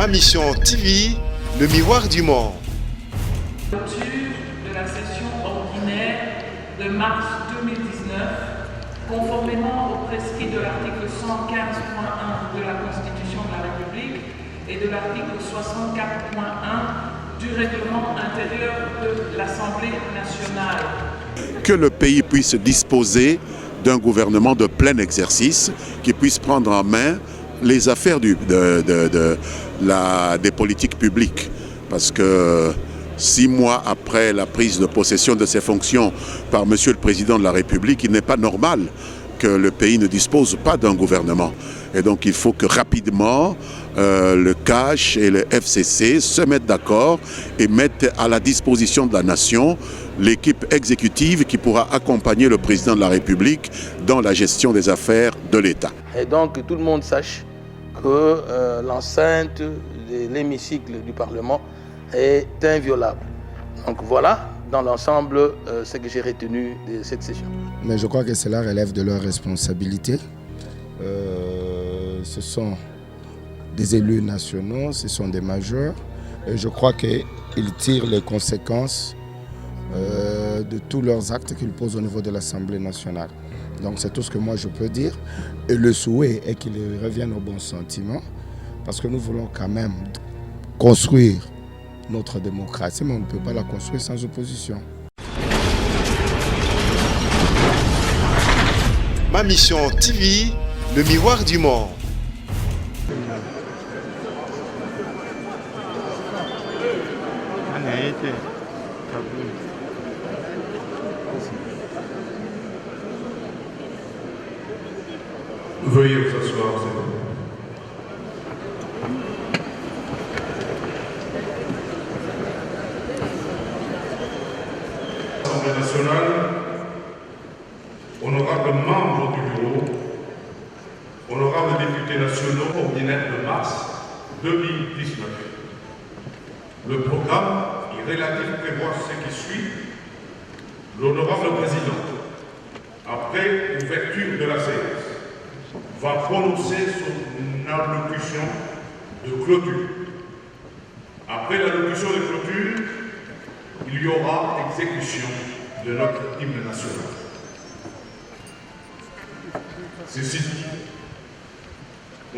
Ma Mission TV, le miroir du monde. Clôture de la session ordinaire de mars 2019, conformément au prescrit de l'article 115.1 de la Constitution de la République et de l'article 64.1 du règlement intérieur de l'Assemblée nationale. Que le pays puisse disposer d'un gouvernement de plein exercice qui puisse prendre en main les affaires des politiques publiques. Parce que 6 mois après la prise de possession de ses fonctions par Monsieur le Président de la République, il n'est pas normal que le pays ne dispose pas d'un gouvernement. Et donc il faut que rapidement le CACH et le FCC se mettent d'accord et mettent à la disposition de la nation l'équipe exécutive qui pourra accompagner le Président de la République dans la gestion des affaires de l'État. Et donc que tout le monde sache que l'enceinte de l'hémicycle du Parlement est inviolable. Donc voilà, dans l'ensemble, ce que j'ai retenu de cette session. Mais je crois que cela relève de leur responsabilité. Ce sont des élus nationaux, ce sont des majeurs. Et je crois qu'ils tirent les conséquences de tous leurs actes qu'ils posent au niveau de l'Assemblée nationale. Donc c'est tout ce que moi je peux dire. Et le souhait est qu'ils reviennent au bon sentiment, parce que nous voulons quand même construire notre démocratie, mais on ne peut pas la construire sans opposition. Ma Mission TV, le miroir du monde. Veuillez vous asseoir, s'il vous plaît. Assemblée nationale, honorables membres du bureau, honorables députés nationaux ordinaires de mars 2019. Le programme irrélatif prévoit ce qui suit. L'honorable président, après ouverture de la séance, va prononcer son allocution de clôture. Après l'allocution de clôture, il y aura exécution de notre hymne national. Ceci dit,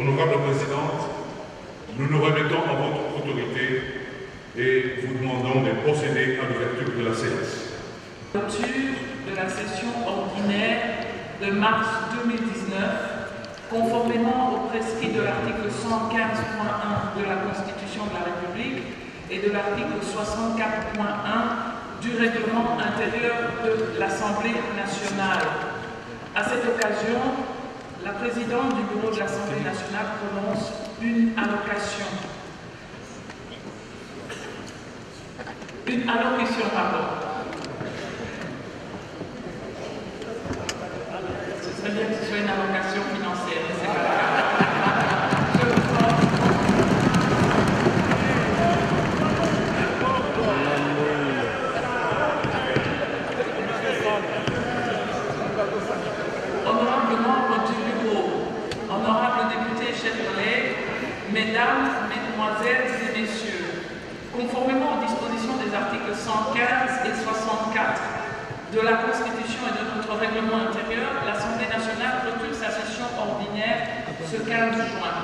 honorable présidente, nous nous remettons à votre autorité et vous demandons de procéder à l'ouverture de la séance. Clôture de la session ordinaire de mars 2019, conformément au prescrit de l'article 115.1 de la Constitution de la République et de l'article 64.1 du règlement intérieur de l'Assemblée nationale. À cette occasion, la présidente du bureau de l'Assemblée nationale prononce une allocution. Une allocution, pardon. Ce serait bien que ce soit une allocation financière, mais c'est pas le cas. Honorables membres du bureau, honorables députés, chers collègues, mesdames, mesdemoiselles et messieurs, conformément aux dispositions des articles 115 et 64 de la Constitution et de notre règlement intérieur, l'Assemblée nationale clôture sa session ordinaire ce 15 juin.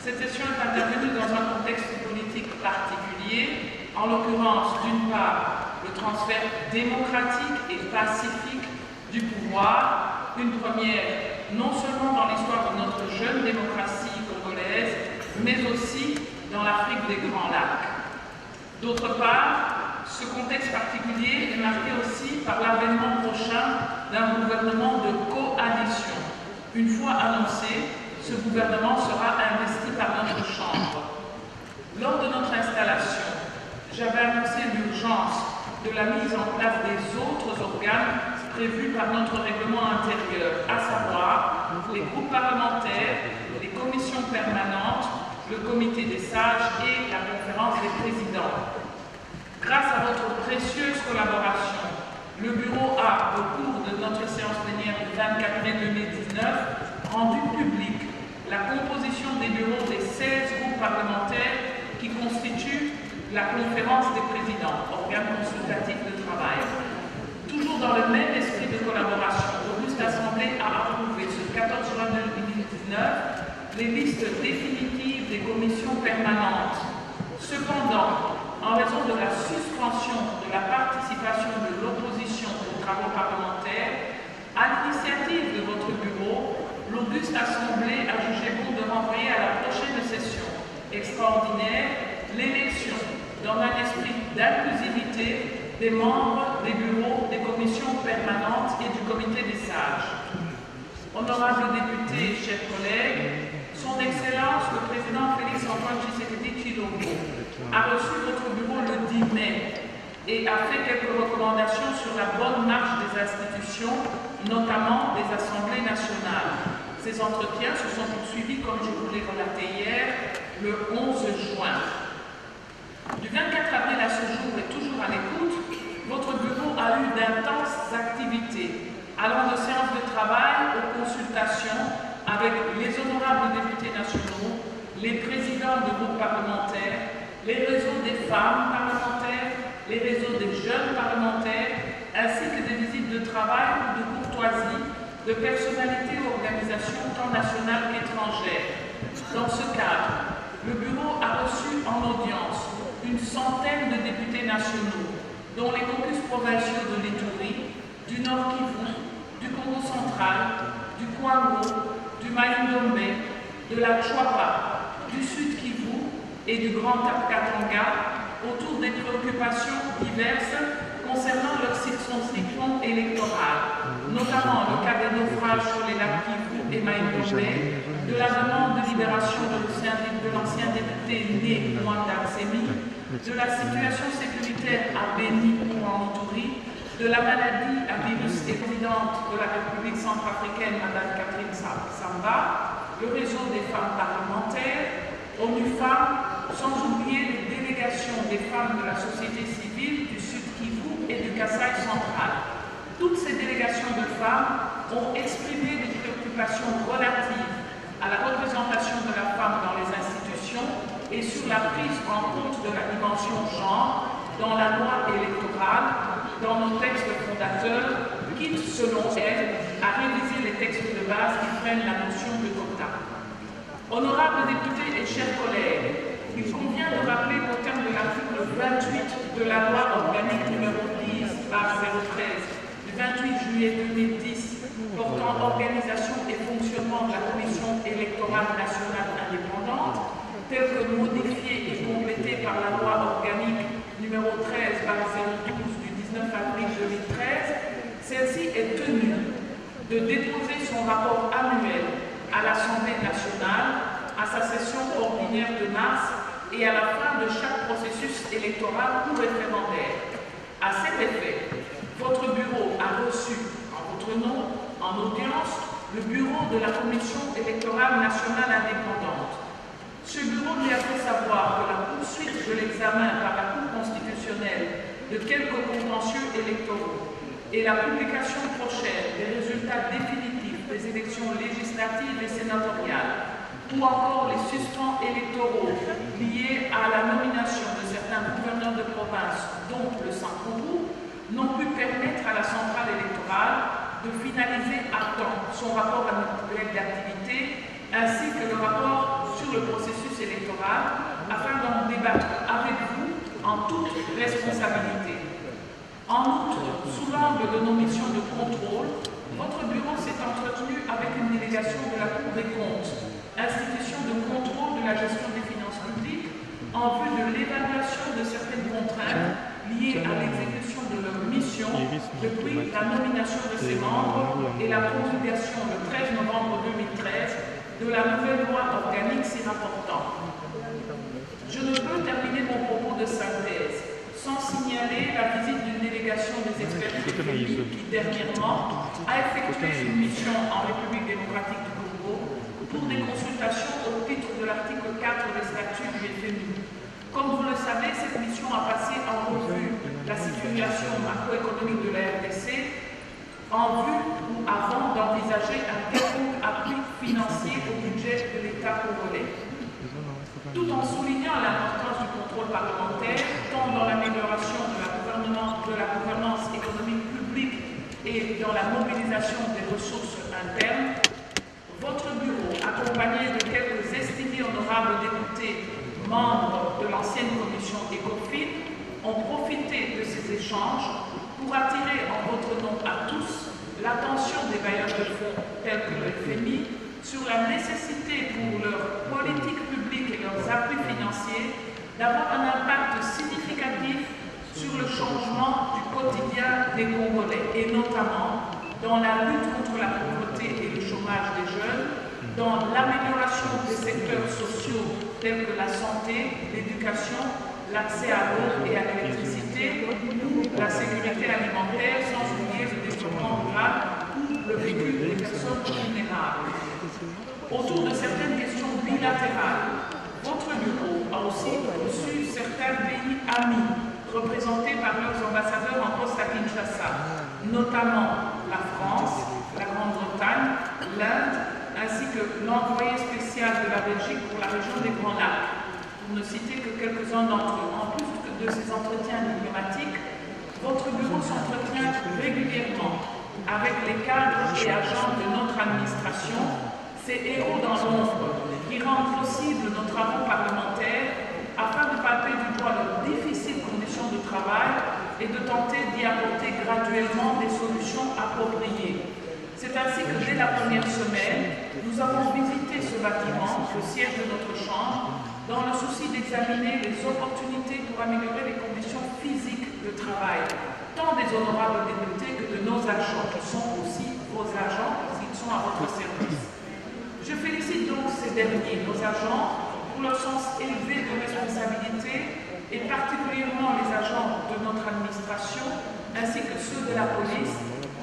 Cette session est intervenue dans un contexte politique particulier, en l'occurrence, d'une part, le transfert démocratique et pacifique du pouvoir, une première non seulement dans l'histoire de notre jeune démocratie congolaise, mais aussi dans l'Afrique des Grands Lacs. D'autre part, ce contexte particulier est marqué aussi par l'avènement prochain d'un gouvernement de coalition. Une fois annoncé, ce gouvernement sera investi par notre Chambre. Lors de notre installation, j'avais annoncé l'urgence de la mise en place des autres organes prévus par notre règlement intérieur, à savoir les groupes parlementaires, les commissions permanentes, le comité des sages et la conférence des présidents. Grâce à votre précieuse collaboration, le bureau a, au cours de notre séance plénière du 24 mai 2019, rendu publique la composition des bureaux des 16 groupes parlementaires qui constitue la conférence des présidents, organe consultatif de travail. Toujours dans le même esprit de collaboration, l'Auguste Assemblée a approuvé ce 14 juin 2019 les listes définitives des commissions permanentes. Cependant, en raison de la suspension de la participation de l'opposition aux travaux parlementaires, à l'initiative de votre bureau, l'Auguste Assemblée a jugé bon de renvoyer à la prochaine session extraordinaire l'élection, dans un esprit d'inclusivité, des membres des bureaux des commissions permanentes et du comité des sages. Honorables députés, chers collègues, Son Excellence le Président Félix-Antoine Tshisekedi Tshilombo a reçu votre bureau le 10 mai et a fait quelques recommandations sur la bonne marche des institutions, notamment des assemblées nationales. Ces entretiens se sont poursuivis, comme je vous l'ai relaté hier, le 11 juin. Du 24 avril à ce jour et toujours à l'écoute, votre bureau a eu d'intenses activités, allant de séances de travail aux consultations avec les honorables députés nationaux, les présidents de groupes parlementaires, les réseaux des femmes parlementaires, les réseaux des jeunes parlementaires, ainsi que des visites de travail ou de courtoisie de personnalités ou organisations tant nationales qu'étrangères. Dans ce cadre, le bureau a reçu en audience une centaine de députés nationaux, dont les caucus provinciaux de l'Ituri, du Nord Kivu, du Congo central, du Kwango, du Maïndombe, de la Chouapa, du Sud Kivu et du Grand Katanga, autour des préoccupations diverses concernant leur circonscription électorale, notamment le cas des naufrages sur les lacs Kivu et Maïndombe, de la demande de libération de l'ancien député né Mwanda Nsemi, de la situation sécuritaire à Béni ou en Ituri, de la maladie à virus présidente de la République centrafricaine, Mme Catherine Samba, le réseau des femmes parlementaires, ONU Femmes, sans oublier les délégations des femmes de la société civile du Sud Kivu et du Kasaï central. Toutes ces délégations de femmes ont exprimé des préoccupations relatives à la représentation de la femme dans les institutions et sur la prise en compte de la dimension genre dans la loi électorale, dans nos textes fondateurs, quitte, selon elle, à réviser les textes de base qui prennent la notion de quota. Honorables députés et chers collègues, il convient de rappeler qu'au terme de l'article 28 de la loi organique numéro 10/013 du 28 juillet 2010 portant organisation et fonctionnement de la Commission électorale nationale indépendante, telle que modifiée et complétée par la loi organique numéro 13/012 du 19 avril 2013, celle-ci est tenue de déposer son rapport annuel à l'Assemblée nationale à sa session ordinaire de mars et à la fin de chaque processus électoral ou référendaire. À cet effet, votre bureau a reçu, en votre nom, en audience, le bureau de la Commission électorale nationale indépendante. Ce bureau lui a fait savoir que la poursuite de l'examen par la Cour constitutionnelle de quelques contentieux électoraux et la publication prochaine des résultats définitifs des élections législatives et sénatoriales, ou encore les suspens électoraux liés à la nomination de certains gouverneurs de province, dont le Saint-Kourou, n'ont pu permettre à la centrale électorale de finaliser à temps son rapport annuel d'activité ainsi que le rapport sur le processus électoral afin d'en débattre avec vous en toute responsabilité. En outre, sous l'angle de nos missions de contrôle, votre bureau s'est entretenu avec une délégation de la Cour des comptes, institution de contrôle de la gestion des finances publiques, en vue de l'évaluation de certaines contraintes liées à l'exécution de leur mission depuis la nomination de ses membres et la promulgation le 13 novembre 2013 de la nouvelle loi organique s'y rapportant. Je ne peux terminer mon propos de synthèse sans signaler la visite d'une délégation des experts publics qui dernièrement a effectué une mission en République démocratique du Congo pour des consultations au titre de l'article 4 des statuts du FMI. Comme vous le savez, cette mission a passé en revue la situation macroéconomique de la RDC en vue ou avant d'envisager un quelconque appui financier au budget de l'État congolais. Tout en soulignant l'importance rôle parlementaire, tant dans l'amélioration de la gouvernance économique publique et dans la mobilisation des ressources internes. Votre bureau, accompagné de quelques estimés honorables députés membres de l'ancienne commission ECOFIN, ont profité de ces échanges pour attirer en votre nom à tous l'attention des bailleurs de fonds tels que le FMI sur la nécessité pour leur politique publique et leurs appuis financiers d'avoir un impact significatif sur le changement du quotidien des Congolais et notamment dans la lutte contre la pauvreté et le chômage des jeunes, dans l'amélioration des secteurs sociaux tels que la santé, l'éducation, l'accès à l'eau et à l'électricité, la sécurité alimentaire, sans oublier le développement rural ou le vécu des personnes vulnérables. Autour de certaines questions bilatérales, votre bureau a aussi reçu certains pays amis représentés par leurs ambassadeurs en poste à Kinshasa, notamment la France, la Grande-Bretagne, l'Inde, ainsi que l'envoyé spécial de la Belgique pour la région des Grands Lacs. Pour ne citer que quelques-uns d'entre eux. En plus de ces entretiens diplomatiques, votre bureau s'entretient régulièrement avec les cadres et agents de notre administration, ces héros dans l'ombre qui rendent possible nos travaux parlementaires afin de palper du doigt leurs difficiles conditions de travail et de tenter d'y apporter graduellement des solutions appropriées. C'est ainsi que dès la première semaine, nous avons visité ce bâtiment, le siège de notre chambre, dans le souci d'examiner les opportunités pour améliorer les conditions physiques de travail, tant des honorables députés que de nos agents, qui sont aussi vos agents, s'ils sont à votre service. Je félicite donc ces derniers, nos agents, pour leur sens élevé de responsabilité et particulièrement les agents de notre administration, ainsi que ceux de la police,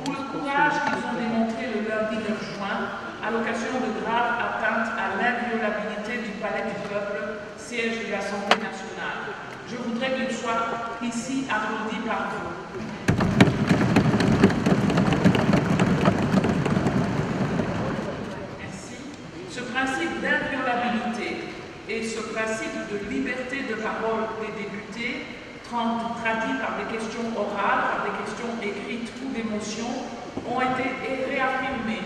pour le courage qu'ils ont démontré le lundi 9 juin à l'occasion de graves atteintes à l'inviolabilité du Palais du Peuple, siège de l'Assemblée nationale. Je voudrais qu'ils soient ici applaudis par vous. Merci. Ce principe d'inviolabilité et ce principe de liberté de parole des députés, traduit par des questions orales, par des questions écrites ou d'émotions, ont été réaffirmés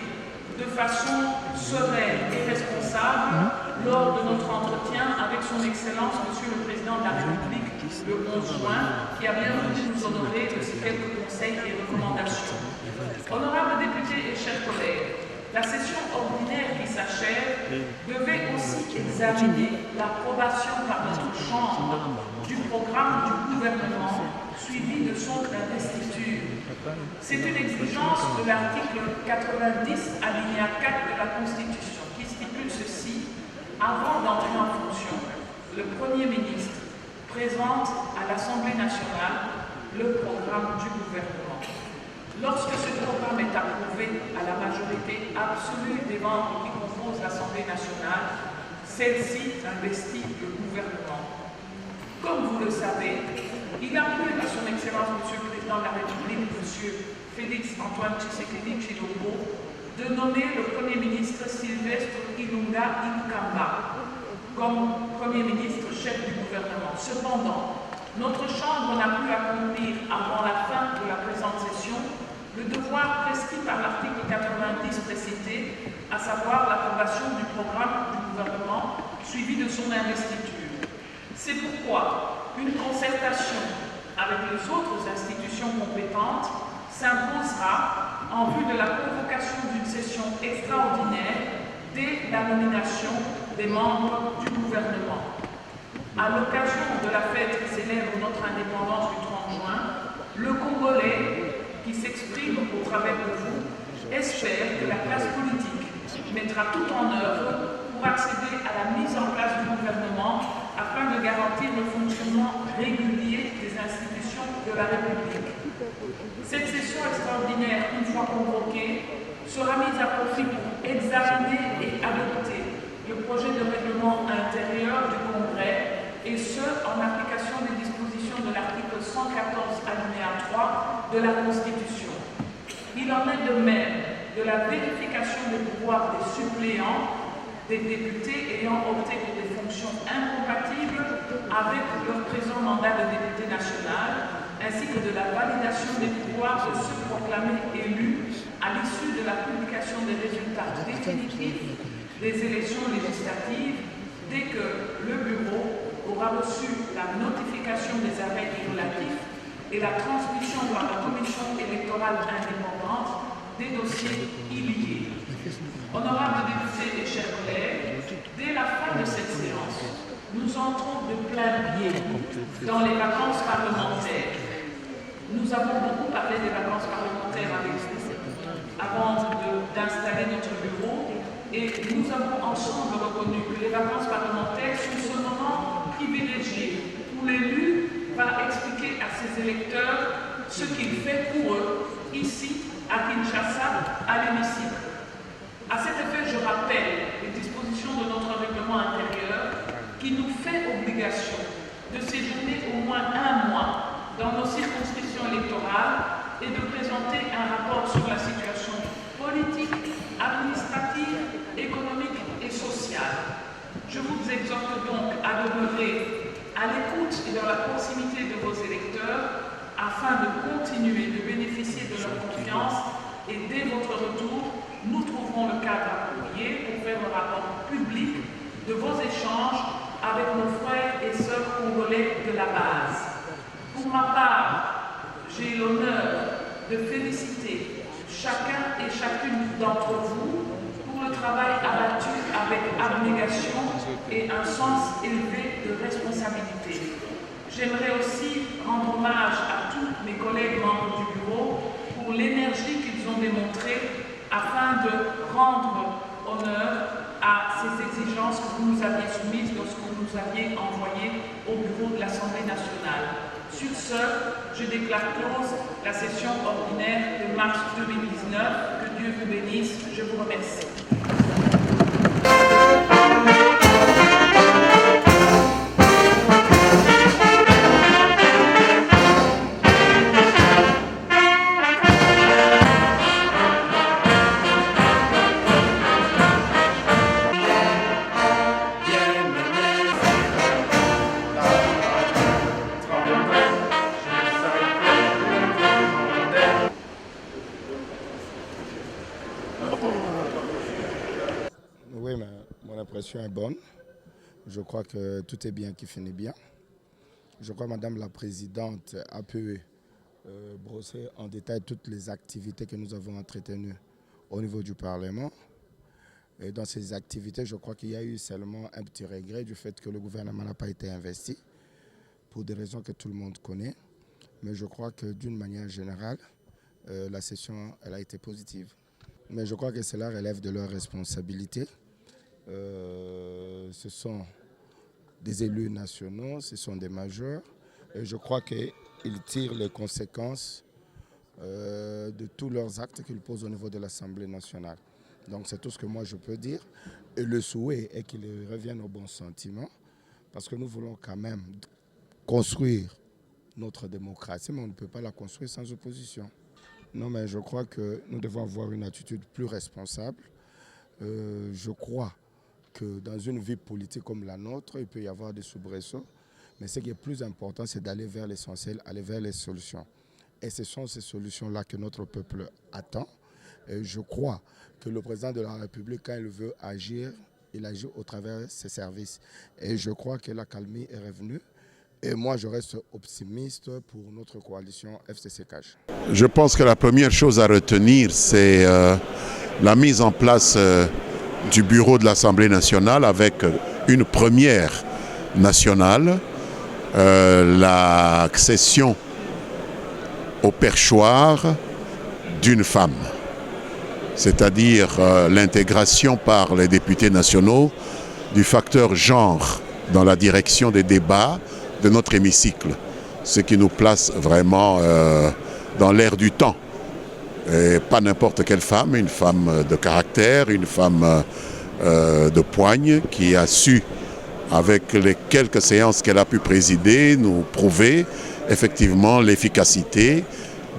de façon sereine et responsable lors de notre entretien avec son Excellence, Monsieur le Président de la République, le 11 juin, qui a bien voulu nous honorer de ces quelques conseils et recommandations. Honorables députés et chers collègues, la session ordinaire qui s'achève devait aussi examiner l'approbation par notre Chambre du programme du gouvernement suivi de son investiture. C'est une exigence de l'article 90 alinéa 4 de la Constitution qui stipule ceci: avant d'entrer en fonction, le Premier ministre présente à l'Assemblée nationale le programme du gouvernement. Lorsque ce programme est approuvé à la majorité absolue des membres qui composent l'Assemblée nationale, celle-ci investit le gouvernement. Comme vous le savez, il a plu à son Excellence Monsieur le Président de la République, Monsieur Félix Antoine Tshisekedi Tshilombo, de nommer le Premier ministre Sylvestre Ilunga Ilukamba comme Premier ministre chef du gouvernement. Cependant, notre Chambre n'a pu accomplir avant la fin de la présente session le devoir prescrit par l'article 90 précité, à savoir l'approbation du programme du gouvernement suivi de son investiture. C'est pourquoi une concertation avec les autres institutions compétentes s'imposera en vue de la convocation d'une session extraordinaire dès la nomination des membres du gouvernement. À l'occasion de la fête qui célèbre notre indépendance du 30 juin, le Congolais qui s'exprime au travers de vous espère que la classe politique mettra tout en œuvre pour accéder à la mise en place du gouvernement afin de garantir le fonctionnement régulier des institutions de la République. Cette session extraordinaire, une fois convoquée, sera mise à profit pour examiner et adopter le projet de règlement intérieur du Congrès, et ce, en application des dispositions de l'article 114 alinéa 3 de la Constitution. Il en est de même de la vérification des pouvoirs des suppléants des députés ayant opté pour des fonctions incompatibles avec leur présent mandat de député national, ainsi que de la validation des pouvoirs de se proclamer élus à l'issue de la publication des résultats définitifs des élections législatives dès que le Bureau aura reçu la notification des arrêts relatifs et la transmission par la Commission électorale indépendante des dossiers y liés. Honorables députés et chers collègues, dès la fin de cette séance, nous entrons de plein pied dans les vacances parlementaires. Nous avons beaucoup parlé des vacances parlementaires avec vous avant d'installer notre bureau et nous avons ensemble reconnu que les vacances parlementaires sont ce moment privilégié où l'élu va expliquer à ses électeurs ce qu'il fait pour eux, ici, à Kinshasa, à l'hémicycle. À cet effet, je rappelle les dispositions de notre règlement intérieur qui nous fait obligation de séjourner au moins un mois dans nos circonscriptions électorales et de présenter un rapport sur la situation politique, administrative, économique et sociale. Je vous exhorte donc à demeurer à l'écoute et dans la proximité de vos électeurs afin de continuer de bénéficier de leur confiance et dès votre retour, nous trouverons le cadre approprié pour faire un rapport public de vos échanges avec nos frères et sœurs congolais de la base. Pour ma part, j'ai l'honneur de féliciter chacun et chacune d'entre vous pour le travail abattu avec abnégation et un sens élevé de responsabilité. J'aimerais aussi rendre hommage à tous mes collègues membres du bureau pour l'énergie qu'ils ont démontrée afin de rendre honneur à ces exigences que vous nous aviez soumises lorsque vous nous aviez envoyées au bureau de l'Assemblée nationale. Sur ce, je déclare close la session ordinaire de mars 2019. Que Dieu vous bénisse. Je vous remercie. Oui, mais mon impression est bonne. Je crois que tout est bien qui finit bien. Je crois que Madame la Présidente a pu brosser en détail toutes les activités que nous avons entretenues au niveau du Parlement. Et dans ces activités, je crois qu'il y a eu seulement un petit regret du fait que le gouvernement n'a pas été investi, pour des raisons que tout le monde connaît. Mais je crois que d'une manière générale, la session elle a été positive. Mais je crois que cela relève de leur responsabilité. Ce sont des élus nationaux, ce sont des majeurs. Et je crois qu'ils tirent les conséquences de tous leurs actes qu'ils posent au niveau de l'Assemblée nationale. Donc c'est tout ce que moi je peux dire. Et le souhait est qu'ils reviennent au bon sentiment, parce que nous voulons quand même construire notre démocratie, mais on ne peut pas la construire sans opposition. Non, mais je crois que nous devons avoir une attitude plus responsable. Je crois que dans une vie politique comme la nôtre, il peut y avoir des soubresauts, mais ce qui est plus important, c'est d'aller vers l'essentiel, aller vers les solutions. Et ce sont ces solutions-là que notre peuple attend. Et je crois que le président de la République, quand il veut agir, il agit au travers de ses services. Et je crois que la calmie est revenue. Et moi, je reste optimiste pour notre coalition FCC-CAJ. Je pense que la première chose à retenir, c'est la mise en place du bureau de l'Assemblée nationale avec une première nationale, l'accession au perchoir d'une femme, c'est-à-dire l'intégration par les députés nationaux du facteur genre dans la direction des débats de notre hémicycle, ce qui nous place vraiment dans l'air du temps. Et pas n'importe quelle femme, une femme de caractère, une femme de poigne qui a su, avec les quelques séances qu'elle a pu présider, nous prouver effectivement l'efficacité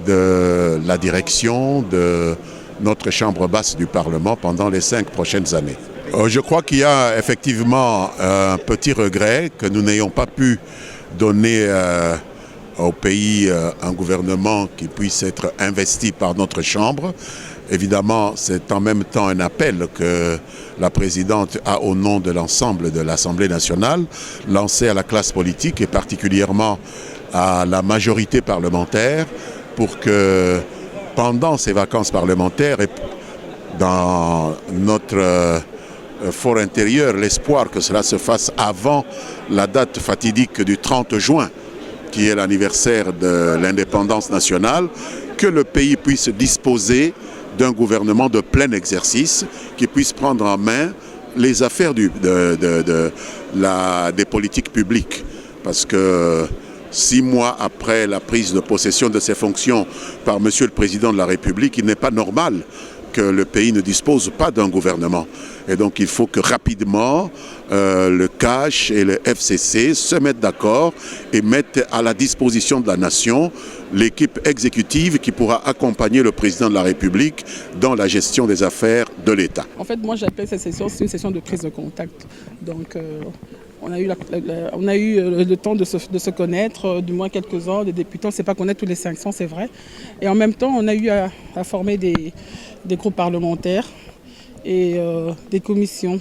de la direction de notre chambre basse du Parlement pendant les 5 prochaines années. Je crois qu'il y a effectivement un petit regret que nous n'ayons pas pu donner au pays un gouvernement qui puisse être investi par notre Chambre. Évidemment, c'est en même temps un appel que la présidente a au nom de l'ensemble de l'Assemblée nationale lancé à la classe politique et particulièrement à la majorité parlementaire pour que pendant ces vacances parlementaires et dans notre fort intérieur, l'espoir que cela se fasse avant la date fatidique du 30 juin, qui est l'anniversaire de l'indépendance nationale, que le pays puisse disposer d'un gouvernement de plein exercice qui puisse prendre en main les affaires des politiques publiques. Parce que 6 mois après la prise de possession de ses fonctions par Monsieur le Président de la République, il n'est pas normal que le pays ne dispose pas d'un gouvernement. Et donc il faut que rapidement le CACH et le FCC se mettent d'accord et mettent à la disposition de la nation l'équipe exécutive qui pourra accompagner le président de la République dans la gestion des affaires de l'État. En fait, moi j'appelle cette session, c'est une session de prise de contact. Donc on a eu le temps de se connaître, du moins quelques-uns, des députés, on ne sait pas connaître tous les 500, c'est vrai. Et en même temps, on a eu à former des groupes parlementaires et des commissions.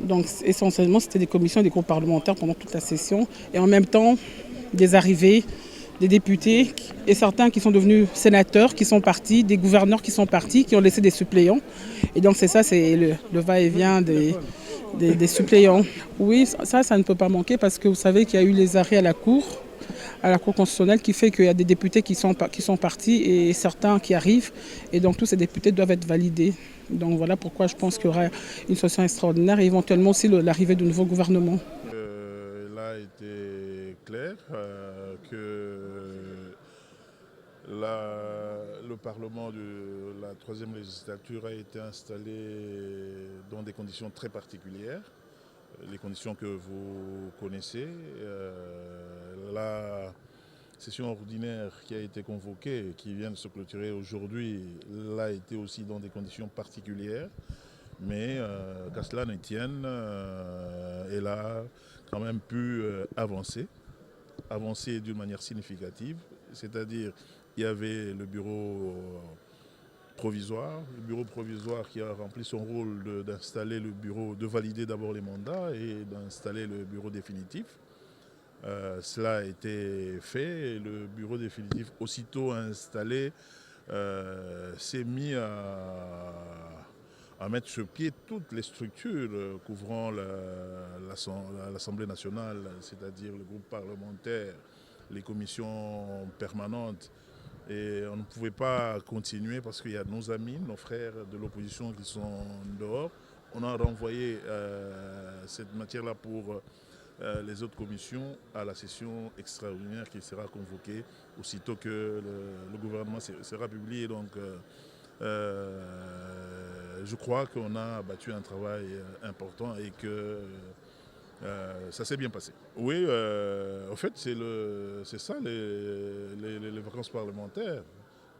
Donc essentiellement, c'était des commissions et des groupes parlementaires pendant toute la session. Et en même temps, des arrivées, des députés et certains qui sont devenus sénateurs, qui sont partis, des gouverneurs qui sont partis, qui ont laissé des suppléants. Et donc c'est ça, c'est le va-et-vient des suppléants. Oui, ça ne peut pas manquer parce que vous savez qu'il y a eu les arrêts à la Cour constitutionnelle qui fait qu'il y a des députés qui sont partis et certains qui arrivent. Et donc tous ces députés doivent être validés. Donc voilà pourquoi je pense qu'il y aura une session extraordinaire et éventuellement aussi l'arrivée de nouveaux gouvernements. Il a été clair que le Parlement de la 3e législature a été installé dans des conditions très particulières, les conditions que vous connaissez. La session ordinaire qui a été convoquée, qui vient de se clôturer aujourd'hui, l'a été aussi dans des conditions particulières. Mais qu'à cela ne tienne, elle a quand même pu avancer d'une manière significative. C'est-à-dire, il y avait le bureau provisoire qui a rempli son rôle d'installer le bureau, de valider d'abord les mandats et d'installer le bureau définitif. Cela a été fait et le bureau définitif, aussitôt installé, s'est mis à mettre sur pied toutes les structures couvrant l'Assemblée nationale, c'est-à-dire le groupe parlementaire, les commissions permanentes. Et on ne pouvait pas continuer parce qu'il y a nos amis, nos frères de l'opposition qui sont dehors. On a renvoyé cette matière-là pour les autres commissions à la session extraordinaire qui sera convoquée aussitôt que le gouvernement sera publié. Donc, je crois qu'on a battu un travail important et que ça s'est bien passé. Oui, en fait, c'est ça les vacances parlementaires.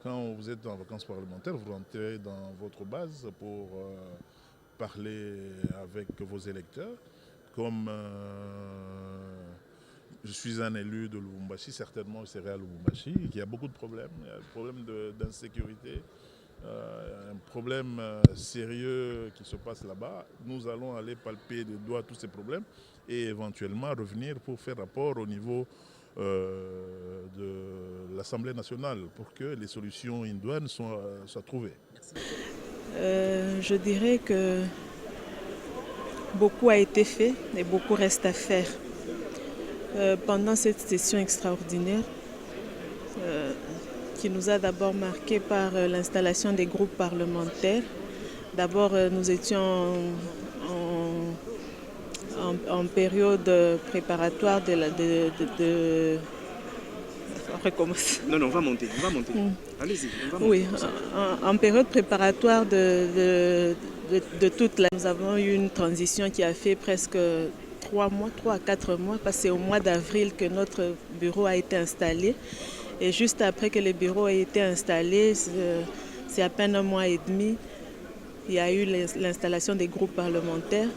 Quand vous êtes en vacances parlementaires, vous rentrez dans votre base pour parler avec vos électeurs. Comme je suis un élu de Lubumbashi, certainement je serai à Lubumbashi, il y a beaucoup de problèmes. Il y a un problème d'insécurité, un problème sérieux qui se passe là-bas. Nous allons aller palper de doigts tous ces problèmes et éventuellement revenir pour faire rapport au niveau de l'Assemblée nationale pour que les solutions idoines soient trouvées. Je dirais que beaucoup a été fait et beaucoup reste à faire. Pendant cette session extraordinaire, qui nous a d'abord marqué par l'installation des groupes parlementaires. D'abord, nous étions en période préparatoire On recommence. Non, on va monter. Allez-y, on va monter. Oui, en période préparatoire de toute la... Nous avons eu une transition qui a fait presque 3 à 4 mois, parce que c'est au mois d'avril que notre bureau a été installé. Et juste après que le bureau a été installé, c'est à peine 1 mois et demi il y a eu l'installation des groupes parlementaires.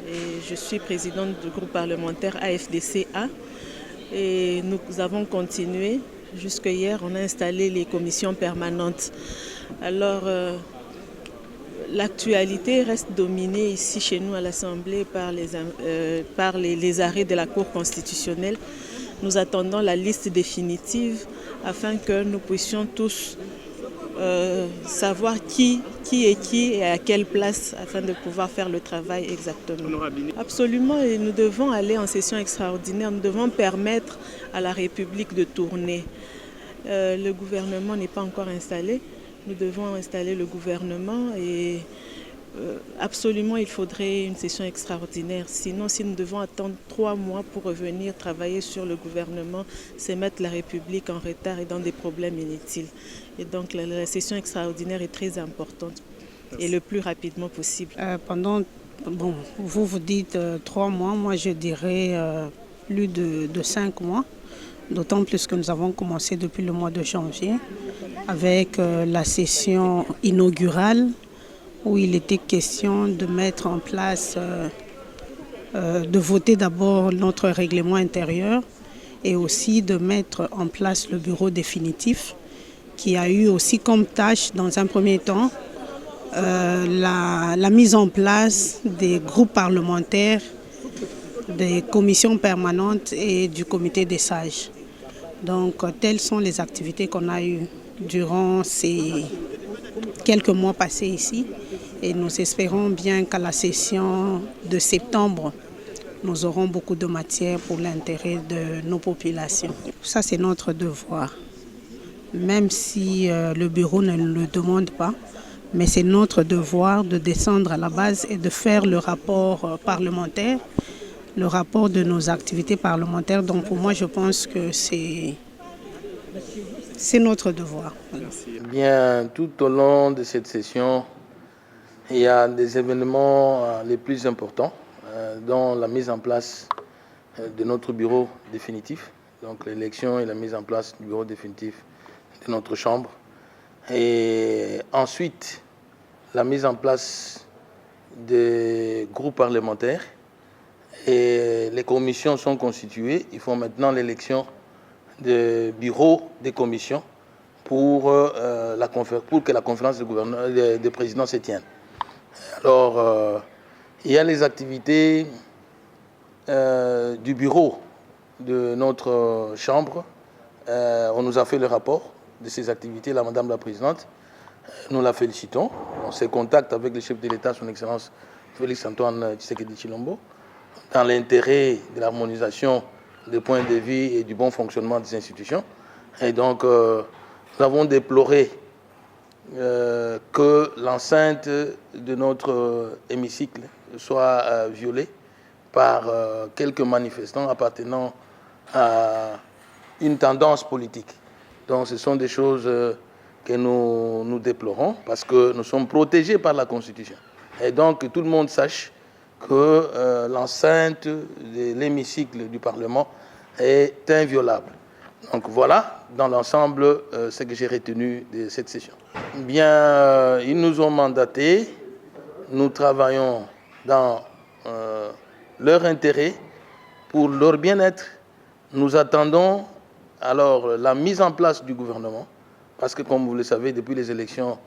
Et je suis présidente du groupe parlementaire AFDC-A. Et nous avons continué. Jusque hier, on a installé les commissions permanentes. Alors, l'actualité reste dominée ici chez nous à l'Assemblée par les arrêts de la Cour constitutionnelle. Nous attendons la liste définitive afin que nous puissions tous savoir qui est qui et à quelle place afin de pouvoir faire le travail exactement. Absolument, et nous devons aller en session extraordinaire. Nous devons permettre à la République de tourner. Le gouvernement n'est pas encore installé. Nous devons installer le gouvernement et absolument il faudrait une session extraordinaire. Sinon, si nous devons attendre 3 mois pour revenir travailler sur le gouvernement, c'est mettre la République en retard et dans des problèmes inutiles. Et donc la session extraordinaire est très importante et le plus rapidement possible. Vous dites 3 mois, moi je dirais plus de 5 mois. D'autant plus que nous avons commencé depuis le mois de janvier avec la session inaugurale où il était question de mettre en place, de voter d'abord notre règlement intérieur et aussi de mettre en place le bureau définitif qui a eu aussi comme tâche dans un premier temps la mise en place des groupes parlementaires, des commissions permanentes et du comité des sages. Donc, telles sont les activités qu'on a eues durant ces quelques mois passés ici. Et nous espérons bien qu'à la session de septembre, nous aurons beaucoup de matière pour l'intérêt de nos populations. Ça, c'est notre devoir. Même si le bureau ne le demande pas, mais c'est notre devoir de descendre à la base et de faire le rapport parlementaire, le rapport de nos activités parlementaires. Donc pour moi, je pense que c'est notre devoir. Bien, tout au long de cette session, il y a des événements les plus importants, dont la mise en place de notre bureau définitif, donc l'élection et la mise en place du bureau définitif de notre Chambre. Et ensuite, la mise en place des groupes parlementaires. Et les commissions sont constituées. Il faut maintenant l'élection de bureaux des commissions pour que la conférence des présidents se tienne. Alors, il y a les activités du bureau de notre Chambre. On nous a fait le rapport de ces activités, la Madame la Présidente. Nous la félicitons. On s'est contacté avec le chef de l'État, son Excellence Félix-Antoine Tshisekedi Tshilombo, dans l'intérêt de l'harmonisation des points de vue et du bon fonctionnement des institutions. Et donc, nous avons déploré que l'enceinte de notre hémicycle soit violée par quelques manifestants appartenant à une tendance politique. Donc, ce sont des choses que nous déplorons parce que nous sommes protégés par la Constitution. Et donc, que tout le monde sache que l'enceinte de l'hémicycle du Parlement est inviolable. Donc voilà, dans l'ensemble, ce que j'ai retenu de cette session. Bien, ils nous ont mandatés, nous travaillons dans leur intérêt, pour leur bien-être. Nous attendons alors la mise en place du gouvernement, parce que comme vous le savez, depuis les élections,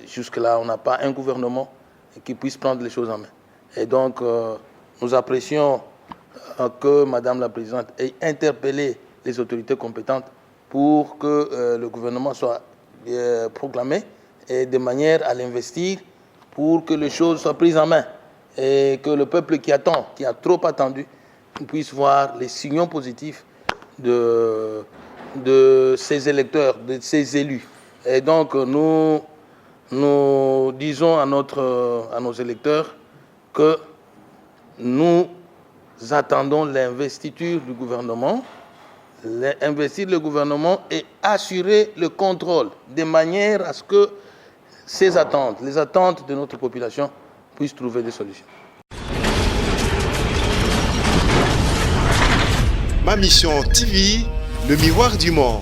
jusque-là, on n'a pas un gouvernement qui puisse prendre les choses en main. Et donc, nous apprécions que Madame la Présidente ait interpellé les autorités compétentes pour que le gouvernement soit proclamé et de manière à l'investir pour que les choses soient prises en main et que le peuple qui attend, qui a trop attendu, puisse voir les signaux positifs de ses électeurs, de ses élus. Et donc, nous disons à nos électeurs que nous attendons l'investiture du gouvernement, investir le gouvernement et assurer le contrôle de manière à ce que ces attentes, les attentes de notre population puissent trouver des solutions. Ma Mission TV, le miroir du monde.